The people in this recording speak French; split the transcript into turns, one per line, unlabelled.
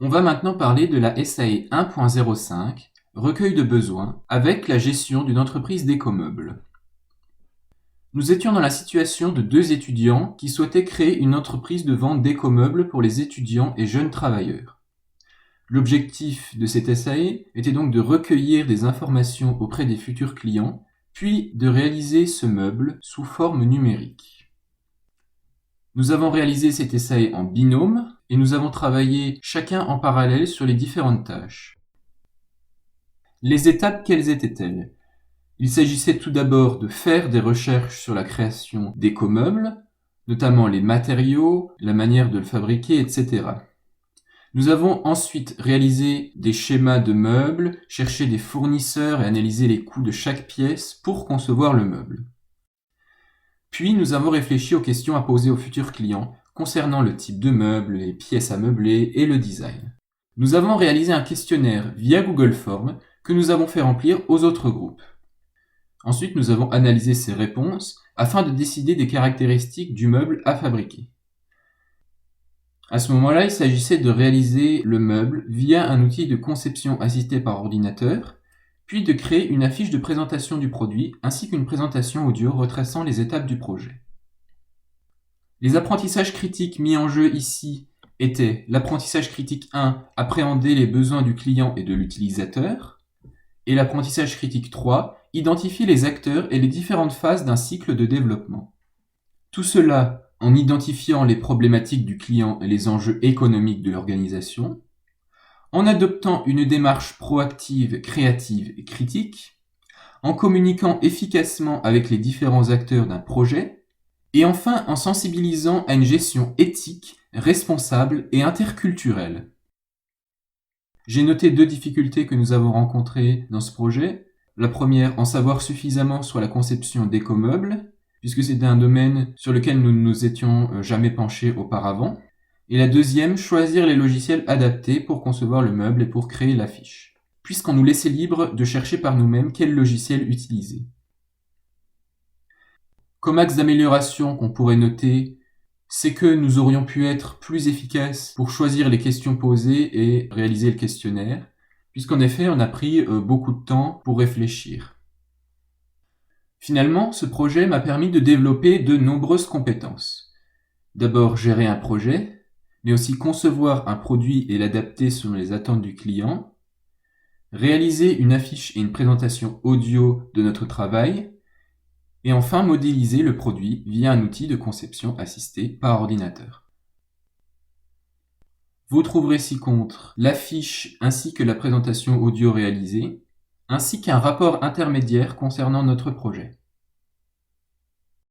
On va maintenant parler de la SAE 1.05, recueil de besoins, avec la gestion d'une entreprise d'écomeubles. Nous étions dans la situation de deux étudiants qui souhaitaient créer une entreprise de vente d'écomeubles pour les étudiants et jeunes travailleurs. L'objectif de cette SAE était donc de recueillir des informations auprès des futurs clients, puis de réaliser ce meuble sous forme numérique. Nous avons réalisé cette SAE en binôme et nous avons travaillé chacun en parallèle sur les différentes tâches. Les étapes, quelles étaient-elles ? Il s'agissait tout d'abord de faire des recherches sur la création d'écomeubles, notamment les matériaux, la manière de le fabriquer, etc. Nous avons ensuite réalisé des schémas de meubles, cherché des fournisseurs et analysé les coûts de chaque pièce pour concevoir le meuble. Puis nous avons réfléchi aux questions à poser aux futurs clients concernant le type de meuble, les pièces à meubler et le design. Nous avons réalisé un questionnaire via Google Forms que nous avons fait remplir aux autres groupes. Ensuite, nous avons analysé ces réponses afin de décider des caractéristiques du meuble à fabriquer. À ce moment-là, il s'agissait de réaliser le meuble via un outil de conception assisté par ordinateur, puis de créer une affiche de présentation du produit ainsi qu'une présentation audio retraçant les étapes du projet. Les apprentissages critiques mis en jeu ici étaient l'apprentissage critique 1, appréhender les besoins du client et de l'utilisateur, et l'apprentissage critique 3, identifier les acteurs et les différentes phases d'un cycle de développement. Tout cela en identifiant les problématiques du client et les enjeux économiques de l'organisation, en adoptant une démarche proactive, créative et critique, en communiquant efficacement avec les différents acteurs d'un projet, et enfin en sensibilisant à une gestion éthique, responsable et interculturelle. J'ai noté deux difficultés que nous avons rencontrées dans ce projet. La première, en savoir suffisamment sur la conception d'écomeubles, puisque c'était un domaine sur lequel nous ne nous étions jamais penchés auparavant. Et la deuxième, choisir les logiciels adaptés pour concevoir le meuble et pour créer l'affiche, puisqu'on nous laissait libre de chercher par nous-mêmes quel logiciel utiliser. Comme axe d'amélioration qu'on pourrait noter, c'est que nous aurions pu être plus efficaces pour choisir les questions posées et réaliser le questionnaire, puisqu'en effet, on a pris beaucoup de temps pour réfléchir. Finalement, ce projet m'a permis de développer de nombreuses compétences. D'abord, gérer un projet, mais aussi concevoir un produit et l'adapter selon les attentes du client, réaliser une affiche et une présentation audio de notre travail, et enfin modéliser le produit via un outil de conception assisté par ordinateur. Vous trouverez ci-contre l'affiche ainsi que la présentation audio réalisée, ainsi qu'un rapport intermédiaire concernant notre projet.